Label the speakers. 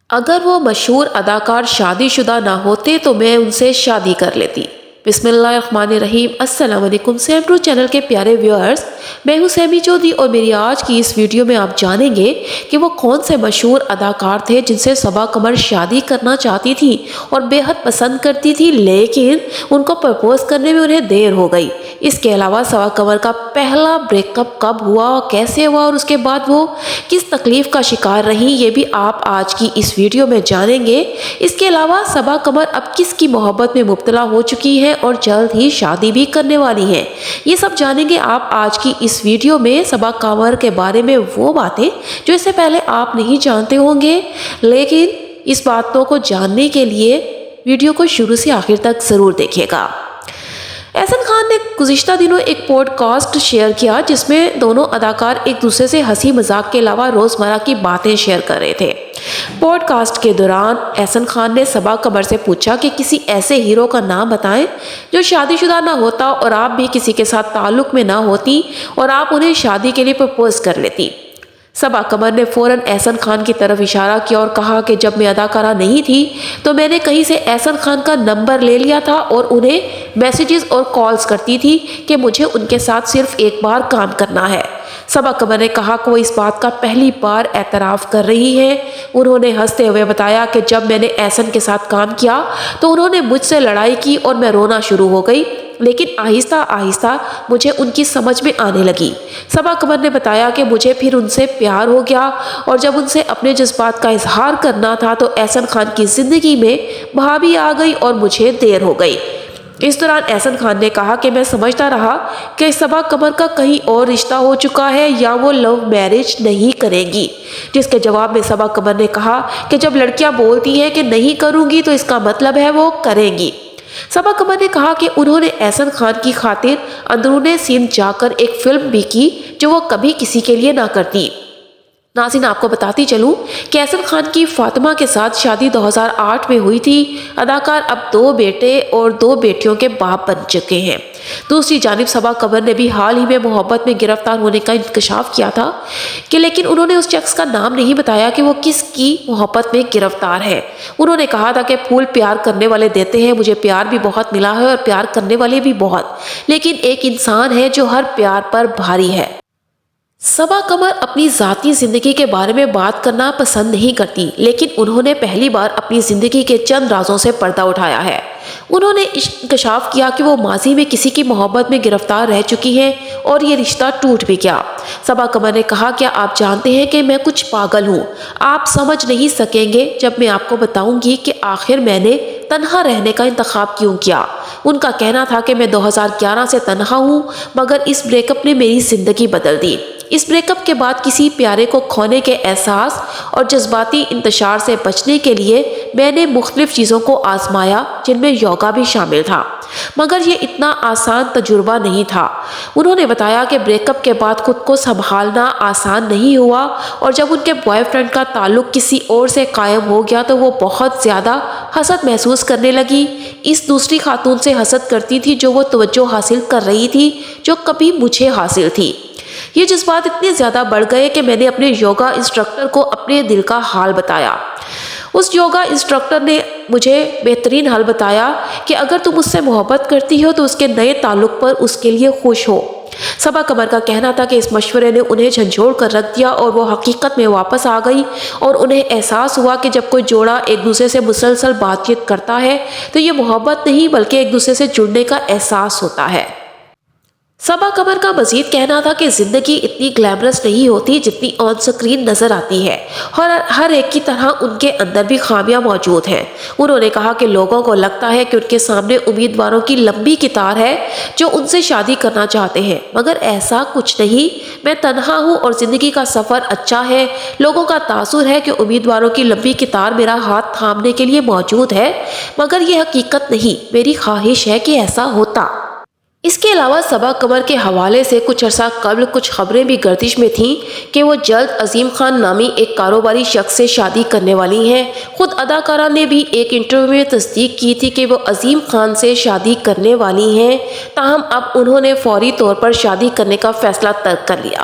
Speaker 1: اگر وہ مشہور اداکار شادی شدہ نہ ہوتے تو میں ان سے شادی کر لیتی۔ بسم اللہ الرحمن الرحیم۔ السلام علیکم سیم ٹرو چینل کے پیارے ویورز، میں ہوں سیمی چودھری اور میری آج کی اس ویڈیو میں آپ جانیں گے کہ وہ کون سے مشہور اداکار تھے جن سے صبا قمر شادی کرنا چاہتی تھی اور بے حد پسند کرتی تھی، لیکن ان کو پرپوز کرنے میں انہیں دیر ہو گئی۔ اس کے علاوہ صبا قمر کا پہلا بریک اپ کب ہوا، کیسے ہوا اور اس کے بعد وہ کس تکلیف کا شکار رہی، یہ بھی آپ آج کی اس ویڈیو میں جانیں گے۔ اس کے علاوہ صبا قمر اب کس کی محبت میں مبتلا ہو چکی ہے اور جلد ہی شادی بھی کرنے والی ہیں، یہ سب جانیں گے آپ آج کی اس ویڈیو میں۔ صبا قمر کے بارے میں وہ باتیں جو اس سے پہلے آپ نہیں جانتے ہوں گے، لیکن اس باتوں کو جاننے کے لیے ویڈیو کو شروع سے آخر تک ضرور دیکھیے گا۔ احسن خان نے گزشتہ دنوں ایک پوڈ کاسٹ شیئر کیا جس میں دونوں اداکار ایک دوسرے سے ہنسی مذاق کے علاوہ روزمرہ کی باتیں شیئر کر رہے تھے۔ پوڈ کاسٹ کے دوران احسن خان نے صبا قمر سے پوچھا کہ کسی ایسے ہیرو کا نام بتائیں جو شادی شدہ نہ ہوتا اور آپ بھی کسی کے ساتھ تعلق میں نہ ہوتی اور آپ انہیں شادی کے لیے پرپوز کر لیتی۔ صبا قمر نے فوراً احسن خان کی طرف اشارہ کیا اور کہا کہ جب میں اداکارہ نہیں تھی تو میں نے کہیں سے احسن خان کا نمبر لے لیا تھا اور انہیں میسیجز اور کالز کرتی تھی کہ مجھے ان کے ساتھ صرف ایک بار کام کرنا ہے۔ صبا قمر نے کہا کہ وہ اس بات کا پہلی بار اعتراف کر رہی ہیں۔ انہوں نے ہنستے ہوئے بتایا کہ جب میں نے احسن کے ساتھ کام کیا تو انہوں نے مجھ سے لڑائی کی اور میں رونا شروع ہو گئی، لیکن آہستہ آہستہ مجھے ان کی سمجھ میں آنے لگی۔ صبا قمر نے بتایا کہ مجھے پھر ان سے پیار ہو گیا اور جب ان سے اپنے جذبات کا اظہار کرنا تھا تو احسن خان کی زندگی میں بھابھی آ گئی اور مجھے دیر ہو گئی۔ اس دوران احسن خان نے کہا کہ میں سمجھتا رہا کہ صبا قمر کا کہیں اور رشتہ ہو چکا ہے یا وہ لو میرج نہیں کرے گی، جس کے جواب میں صبا قمر نے کہا کہ جب لڑکیاں بولتی ہیں کہ نہیں کروں گی تو اس کا مطلب ہے وہ کریں گی۔ صبا قمر نے کہا کہ انہوں نے احسن خان کی خاطر اندرون سندھ جا کر ایک فلم بھی کی جو وہ کبھی کسی کے لیے نہ کرتی۔ ناظرین، آپ کو بتاتی چلوں کہ احسن خان کی فاطمہ کے ساتھ شادی 2008 میں ہوئی تھی۔ اداکار اب 2 بیٹے اور 2 بیٹیوں کے باپ بن چکے ہیں۔ دوسری جانب صبا قمر نے بھی حال ہی میں محبت میں گرفتار ہونے کا انکشاف کیا تھا لیکن انہوں نے اس شخص کا نام نہیں بتایا کہ وہ کس کی محبت میں گرفتار ہے۔ انہوں نے کہا تھا کہ پھول پیار کرنے والے دیتے ہیں، مجھے پیار بھی بہت ملا ہے اور پیار کرنے والے بھی بہت، لیکن ایک انسان ہے جو ہر پیار پر بھاری ہے۔ صبا قمر اپنی ذاتی زندگی کے بارے میں بات کرنا پسند نہیں کرتی، لیکن انہوں نے پہلی بار اپنی زندگی کے چند رازوں سے پردہ اٹھایا ہے۔ انہوں نے انکشاف کیا کہ وہ ماضی میں کسی کی محبت میں گرفتار رہ چکی ہیں اور یہ رشتہ ٹوٹ بھی گیا۔ صبا قمر نے کہا کہ آپ جانتے ہیں کہ میں کچھ پاگل ہوں، آپ سمجھ نہیں سکیں گے جب میں آپ کو بتاؤں گی کہ آخر میں نے تنہا رہنے کا انتخاب کیوں کیا۔ ان کا کہنا تھا کہ میں 2011 سے تنہا ہوں، مگر اس بریک اپ نے میری زندگی بدل دی۔ اس بریک اپ کے بعد کسی پیارے کو کھونے کے احساس اور جذباتی انتشار سے بچنے کے لیے میں نے مختلف چیزوں کو آزمایا جن میں یوگا بھی شامل تھا، مگر یہ اتنا آسان تجربہ نہیں تھا۔ انہوں نے بتایا کہ بریک اپ کے بعد خود کو سنبھالنا آسان نہیں ہوا اور جب ان کے بوائے فرینڈ کا تعلق کسی اور سے قائم ہو گیا تو وہ بہت زیادہ حسد محسوس کرنے لگی۔ اس دوسری خاتون سے حسد کرتی تھی جو وہ توجہ حاصل کر رہی تھی جو کبھی مجھے حاصل تھی۔ یہ جذبات اتنے زیادہ بڑھ گئے کہ میں نے اپنے یوگا انسٹرکٹر کو اپنے دل کا حال بتایا۔ اس یوگا انسٹرکٹر نے مجھے بہترین حل بتایا کہ اگر تم اس سے محبت کرتی ہو تو اس کے نئے تعلق پر اس کے لیے خوش ہو۔ صبا قمر کا کہنا تھا کہ اس مشورے نے انہیں جھنجھوڑ کر رکھ دیا اور وہ حقیقت میں واپس آ گئی اور انہیں احساس ہوا کہ جب کوئی جوڑا ایک دوسرے سے مسلسل بات چیت کرتا ہے تو یہ محبت نہیں بلکہ ایک دوسرے سے جڑنے کا احساس ہوتا ہے۔ صبا قمر کا مزید کہنا تھا کہ زندگی اتنی گلیمرس نہیں ہوتی جتنی آن سکرین نظر آتی ہے اور ہر ایک کی طرح ان کے اندر بھی خامیاں موجود ہیں۔ انہوں نے کہا کہ لوگوں کو لگتا ہے کہ ان کے سامنے امیدواروں کی لمبی قطار ہے جو ان سے شادی کرنا چاہتے ہیں، مگر ایسا کچھ نہیں۔ میں تنہا ہوں اور زندگی کا سفر اچھا ہے۔ لوگوں کا تاثر ہے کہ امیدواروں کی لمبی قطار میرا ہاتھ تھامنے کے لیے موجود ہے، مگر یہ حقیقت نہیں، میری خواہش ہے کہ ایسا ہوتا۔ اس کے علاوہ صبا قمر کے حوالے سے کچھ عرصہ قبل کچھ خبریں بھی گردش میں تھیں کہ وہ جلد عظیم خان نامی ایک کاروباری شخص سے شادی کرنے والی ہیں۔ خود اداکارہ نے بھی ایک انٹرویو میں تصدیق کی تھی کہ وہ عظیم خان سے شادی کرنے والی ہیں، تاہم اب انہوں نے فوری طور پر شادی کرنے کا فیصلہ ترک کر لیا۔